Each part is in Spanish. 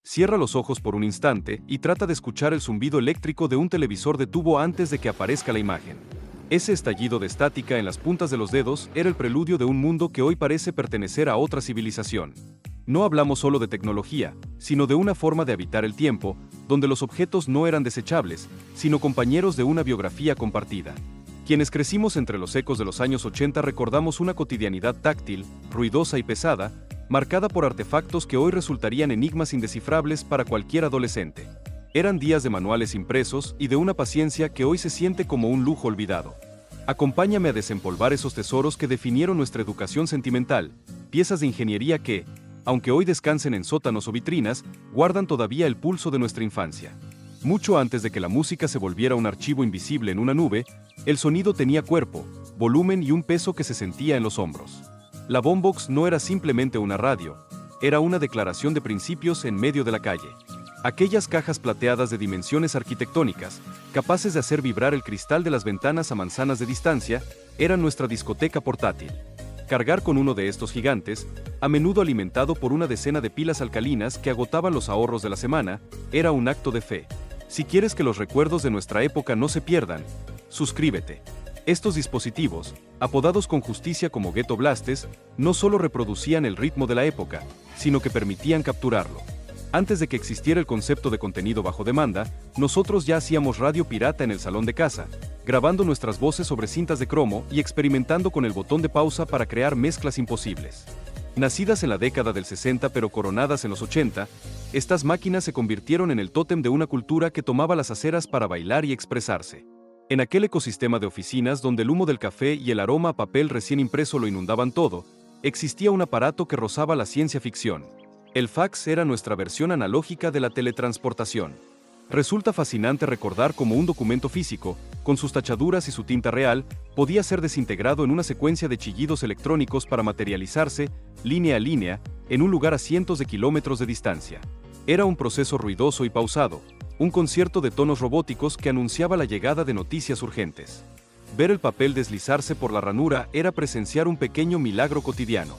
Cierra los ojos por un instante y trata de escuchar el zumbido eléctrico de un televisor de tubo antes de que aparezca la imagen. Ese estallido de estática en las puntas de los dedos era el preludio de un mundo que hoy parece pertenecer a otra civilización. No hablamos solo de tecnología, sino de una forma de habitar el tiempo, donde los objetos no eran desechables, sino compañeros de una biografía compartida. Quienes crecimos entre los ecos de los años 80 recordamos una cotidianidad táctil, ruidosa y pesada, marcada por artefactos que hoy resultarían enigmas indescifrables para cualquier adolescente. Eran días de manuales impresos y de una paciencia que hoy se siente como un lujo olvidado. Acompáñame a desempolvar esos tesoros que definieron nuestra educación sentimental, piezas de ingeniería que, aunque hoy descansen en sótanos o vitrinas, guardan todavía el pulso de nuestra infancia. Mucho antes de que la música se volviera un archivo invisible en una nube, el sonido tenía cuerpo, volumen y un peso que se sentía en los hombros. La boombox no era simplemente una radio, era una declaración de principios en medio de la calle. Aquellas cajas plateadas de dimensiones arquitectónicas, capaces de hacer vibrar el cristal de las ventanas a manzanas de distancia, eran nuestra discoteca portátil. Cargar con uno de estos gigantes, a menudo alimentado por una decena de pilas alcalinas que agotaban los ahorros de la semana, era un acto de fe. Si quieres que los recuerdos de nuestra época no se pierdan, suscríbete. Estos dispositivos, apodados con justicia como Ghetto Blasters, no solo reproducían el ritmo de la época, sino que permitían capturarlo. Antes de que existiera el concepto de contenido bajo demanda, nosotros ya hacíamos radio pirata en el salón de casa, grabando nuestras voces sobre cintas de cromo y experimentando con el botón de pausa para crear mezclas imposibles. Nacidas en la década del 60 pero coronadas en los 80, estas máquinas se convirtieron en el tótem de una cultura que tomaba las aceras para bailar y expresarse. En aquel ecosistema de oficinas donde el humo del café y el aroma a papel recién impreso lo inundaban todo, existía un aparato que rozaba la ciencia ficción. El fax era nuestra versión analógica de la teletransportación. Resulta fascinante recordar cómo un documento físico, con sus tachaduras y su tinta real, podía ser desintegrado en una secuencia de chillidos electrónicos para materializarse, línea a línea, en un lugar a cientos de kilómetros de distancia. Era un proceso ruidoso y pausado, un concierto de tonos robóticos que anunciaba la llegada de noticias urgentes. Ver el papel deslizarse por la ranura era presenciar un pequeño milagro cotidiano.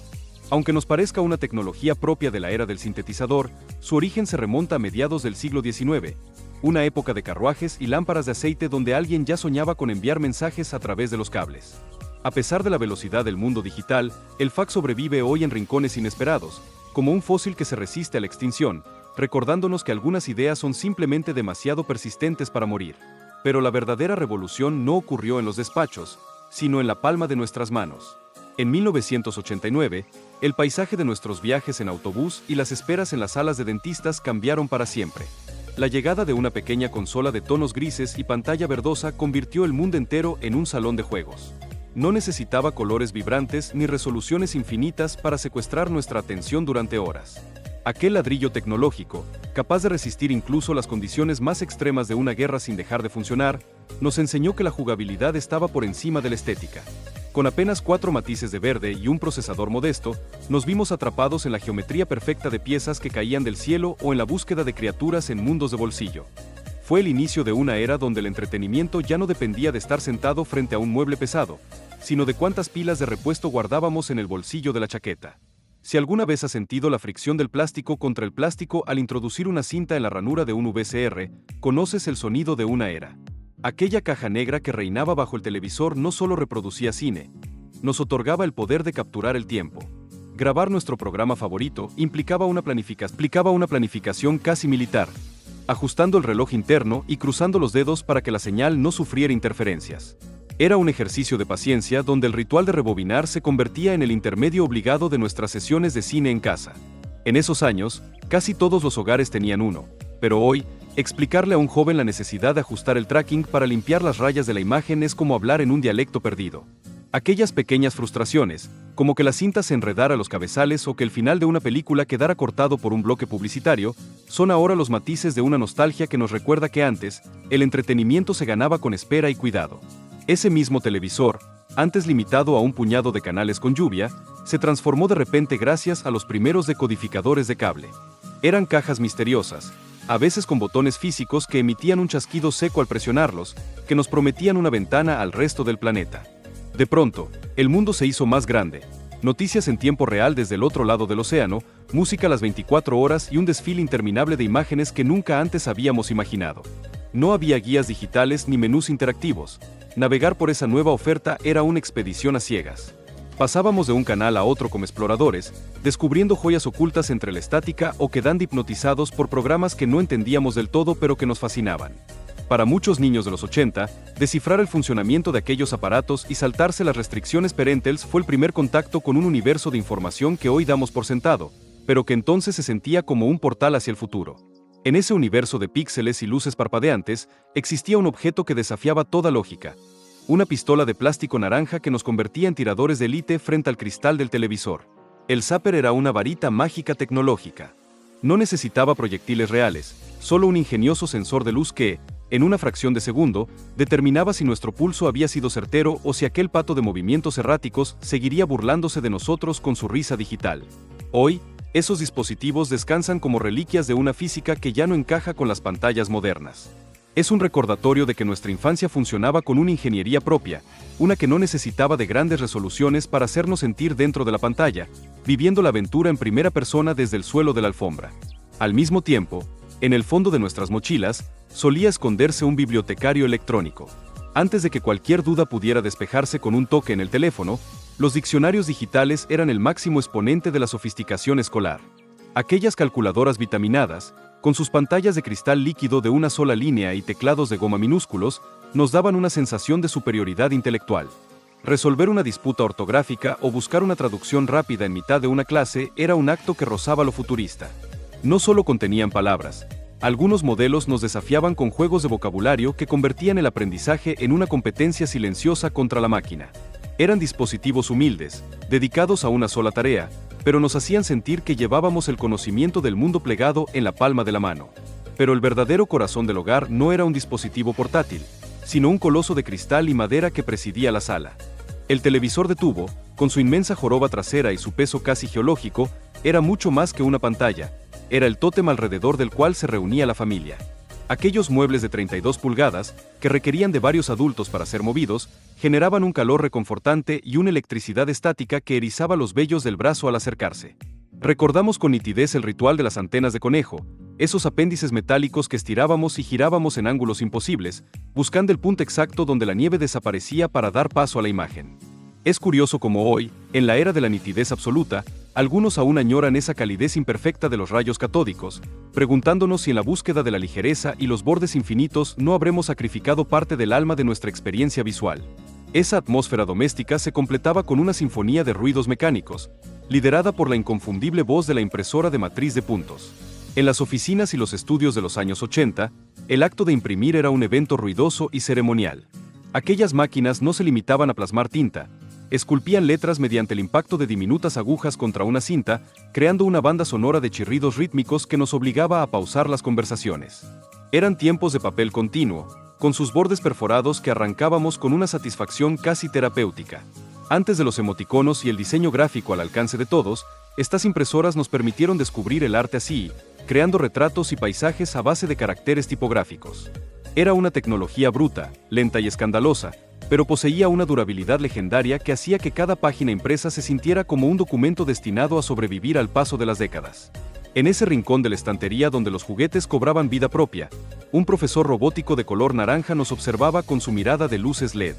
Aunque nos parezca una tecnología propia de la era del sintetizador, su origen se remonta a mediados del siglo XIX, una época de carruajes y lámparas de aceite donde alguien ya soñaba con enviar mensajes a través de los cables. A pesar de la velocidad del mundo digital, el fax sobrevive hoy en rincones inesperados, como un fósil que se resiste a la extinción, recordándonos que algunas ideas son simplemente demasiado persistentes para morir. Pero la verdadera revolución no ocurrió en los despachos, sino en la palma de nuestras manos. En 1989, el paisaje de nuestros viajes en autobús y las esperas en las salas de dentistas cambiaron para siempre. La llegada de una pequeña consola de tonos grises y pantalla verdosa convirtió el mundo entero en un salón de juegos. No necesitaba colores vibrantes ni resoluciones infinitas para secuestrar nuestra atención durante horas. Aquel ladrillo tecnológico, capaz de resistir incluso las condiciones más extremas de una guerra sin dejar de funcionar, nos enseñó que la jugabilidad estaba por encima de la estética. Con apenas 4 matices de verde y un procesador modesto, nos vimos atrapados en la geometría perfecta de piezas que caían del cielo o en la búsqueda de criaturas en mundos de bolsillo. Fue el inicio de una era donde el entretenimiento ya no dependía de estar sentado frente a un mueble pesado, sino de cuántas pilas de repuesto guardábamos en el bolsillo de la chaqueta. Si alguna vez has sentido la fricción del plástico contra el plástico al introducir una cinta en la ranura de un VCR, conoces el sonido de una era. Aquella caja negra que reinaba bajo el televisor no solo reproducía cine, nos otorgaba el poder de capturar el tiempo. Grabar nuestro programa favorito implicaba una planificación casi militar, ajustando el reloj interno y cruzando los dedos para que la señal no sufriera interferencias. Era un ejercicio de paciencia donde el ritual de rebobinar se convertía en el intermedio obligado de nuestras sesiones de cine en casa. En esos años, casi todos los hogares tenían uno, pero hoy, explicarle a un joven la necesidad de ajustar el tracking para limpiar las rayas de la imagen es como hablar en un dialecto perdido. Aquellas pequeñas frustraciones, como que la cinta se enredara a los cabezales o que el final de una película quedara cortado por un bloque publicitario, son ahora los matices de una nostalgia que nos recuerda que antes, el entretenimiento se ganaba con espera y cuidado. Ese mismo televisor, antes limitado a un puñado de canales con lluvia, se transformó de repente gracias a los primeros decodificadores de cable. Eran cajas misteriosas, a veces con botones físicos que emitían un chasquido seco al presionarlos, que nos prometían una ventana al resto del planeta. De pronto, el mundo se hizo más grande. Noticias en tiempo real desde el otro lado del océano, música a las 24 horas y un desfile interminable de imágenes que nunca antes habíamos imaginado. No había guías digitales ni menús interactivos. Navegar por esa nueva oferta era una expedición a ciegas. Pasábamos de un canal a otro como exploradores, descubriendo joyas ocultas entre la estática o quedando hipnotizados por programas que no entendíamos del todo pero que nos fascinaban. Para muchos niños de los 80, descifrar el funcionamiento de aquellos aparatos y saltarse las restricciones parentales fue el primer contacto con un universo de información que hoy damos por sentado, pero que entonces se sentía como un portal hacia el futuro. En ese universo de píxeles y luces parpadeantes, existía un objeto que desafiaba toda lógica. Una pistola de plástico naranja que nos convertía en tiradores de élite frente al cristal del televisor. El Zapper era una varita mágica tecnológica. No necesitaba proyectiles reales, solo un ingenioso sensor de luz que, en una fracción de segundo, determinaba si nuestro pulso había sido certero o si aquel pato de movimientos erráticos seguiría burlándose de nosotros con su risa digital. Hoy, esos dispositivos descansan como reliquias de una física que ya no encaja con las pantallas modernas. Es un recordatorio de que nuestra infancia funcionaba con una ingeniería propia, una que no necesitaba de grandes resoluciones para hacernos sentir dentro de la pantalla, viviendo la aventura en primera persona desde el suelo de la alfombra. Al mismo tiempo, en el fondo de nuestras mochilas, solía esconderse un bibliotecario electrónico. Antes de que cualquier duda pudiera despejarse con un toque en el teléfono, los diccionarios digitales eran el máximo exponente de la sofisticación escolar. Aquellas calculadoras vitaminadas, con sus pantallas de cristal líquido de una sola línea y teclados de goma minúsculos, nos daban una sensación de superioridad intelectual. Resolver una disputa ortográfica o buscar una traducción rápida en mitad de una clase era un acto que rozaba lo futurista. No solo contenían palabras. Algunos modelos nos desafiaban con juegos de vocabulario que convertían el aprendizaje en una competencia silenciosa contra la máquina. Eran dispositivos humildes, dedicados a una sola tarea, pero nos hacían sentir que llevábamos el conocimiento del mundo plegado en la palma de la mano. Pero el verdadero corazón del hogar no era un dispositivo portátil, sino un coloso de cristal y madera que presidía la sala. El televisor de tubo, con su inmensa joroba trasera y su peso casi geológico, era mucho más que una pantalla. Era el tótem alrededor del cual se reunía la familia. Aquellos muebles de 32 pulgadas, que requerían de varios adultos para ser movidos, generaban un calor reconfortante y una electricidad estática que erizaba los vellos del brazo al acercarse. Recordamos con nitidez el ritual de las antenas de conejo, esos apéndices metálicos que estirábamos y girábamos en ángulos imposibles, buscando el punto exacto donde la nieve desaparecía para dar paso a la imagen. Es curioso cómo hoy, en la era de la nitidez absoluta, algunos aún añoran esa calidez imperfecta de los rayos catódicos, preguntándonos si en la búsqueda de la ligereza y los bordes infinitos no habremos sacrificado parte del alma de nuestra experiencia visual. Esa atmósfera doméstica se completaba con una sinfonía de ruidos mecánicos, liderada por la inconfundible voz de la impresora de matriz de puntos. En las oficinas y los estudios de los años 80, el acto de imprimir era un evento ruidoso y ceremonial. Aquellas máquinas no se limitaban a plasmar tinta, esculpían letras mediante el impacto de diminutas agujas contra una cinta, creando una banda sonora de chirridos rítmicos que nos obligaba a pausar las conversaciones. Eran tiempos de papel continuo, con sus bordes perforados que arrancábamos con una satisfacción casi terapéutica. Antes de los emoticonos y el diseño gráfico al alcance de todos, estas impresoras nos permitieron descubrir el arte así, creando retratos y paisajes a base de caracteres tipográficos. Era una tecnología bruta, lenta y escandalosa, pero poseía una durabilidad legendaria que hacía que cada página impresa se sintiera como un documento destinado a sobrevivir al paso de las décadas. En ese rincón de la estantería donde los juguetes cobraban vida propia, un profesor robótico de color naranja nos observaba con su mirada de luces LED.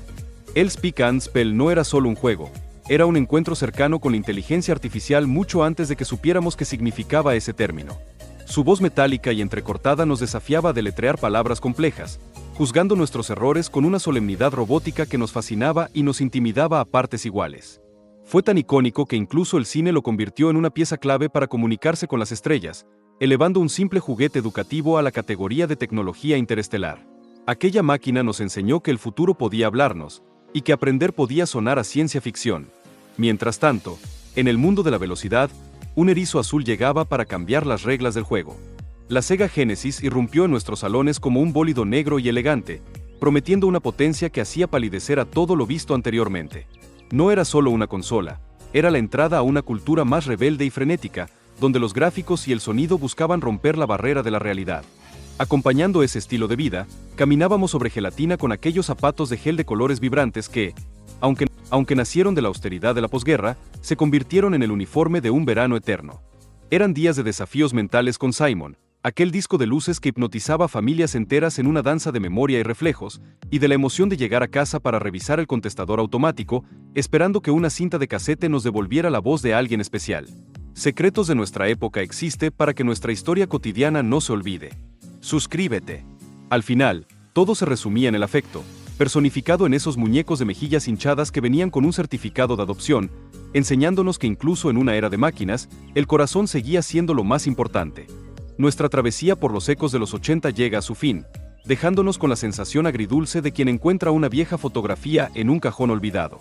El Speak and Spell no era solo un juego, era un encuentro cercano con la inteligencia artificial mucho antes de que supiéramos qué significaba ese término. Su voz metálica y entrecortada nos desafiaba a deletrear palabras complejas, juzgando nuestros errores con una solemnidad robótica que nos fascinaba y nos intimidaba a partes iguales. Fue tan icónico que incluso el cine lo convirtió en una pieza clave para comunicarse con las estrellas, elevando un simple juguete educativo a la categoría de tecnología interestelar. Aquella máquina nos enseñó que el futuro podía hablarnos, y que aprender podía sonar a ciencia ficción. Mientras tanto, en el mundo de la velocidad, un erizo azul llegaba para cambiar las reglas del juego. La Sega Genesis irrumpió en nuestros salones como un bólido negro y elegante, prometiendo una potencia que hacía palidecer a todo lo visto anteriormente. No era solo una consola, era la entrada a una cultura más rebelde y frenética, donde los gráficos y el sonido buscaban romper la barrera de la realidad. Acompañando ese estilo de vida, caminábamos sobre gelatina con aquellos zapatos de gel de colores vibrantes que, aunque nacieron de la austeridad de la posguerra, se convirtieron en el uniforme de un verano eterno. Eran días de desafíos mentales con Simon, aquel disco de luces que hipnotizaba a familias enteras en una danza de memoria y reflejos, y de la emoción de llegar a casa para revisar el contestador automático, esperando que una cinta de casete nos devolviera la voz de alguien especial. Secretos de nuestra época existe para que nuestra historia cotidiana no se olvide. Suscríbete. Al final, todo se resumía en el afecto, personificado en esos muñecos de mejillas hinchadas que venían con un certificado de adopción, enseñándonos que incluso en una era de máquinas, el corazón seguía siendo lo más importante. Nuestra travesía por los ecos de los 80 llega a su fin, dejándonos con la sensación agridulce de quien encuentra una vieja fotografía en un cajón olvidado.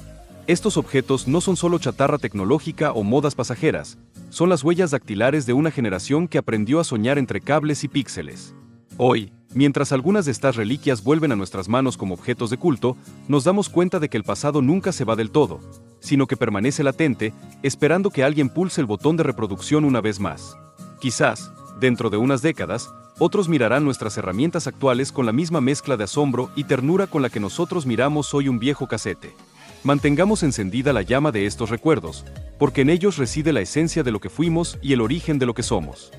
Estos objetos no son solo chatarra tecnológica o modas pasajeras, son las huellas dactilares de una generación que aprendió a soñar entre cables y píxeles. Hoy, mientras algunas de estas reliquias vuelven a nuestras manos como objetos de culto, nos damos cuenta de que el pasado nunca se va del todo, sino que permanece latente, esperando que alguien pulse el botón de reproducción una vez más. Quizás, dentro de unas décadas, otros mirarán nuestras herramientas actuales con la misma mezcla de asombro y ternura con la que nosotros miramos hoy un viejo casete. Mantengamos encendida la llama de estos recuerdos, porque en ellos reside la esencia de lo que fuimos y el origen de lo que somos.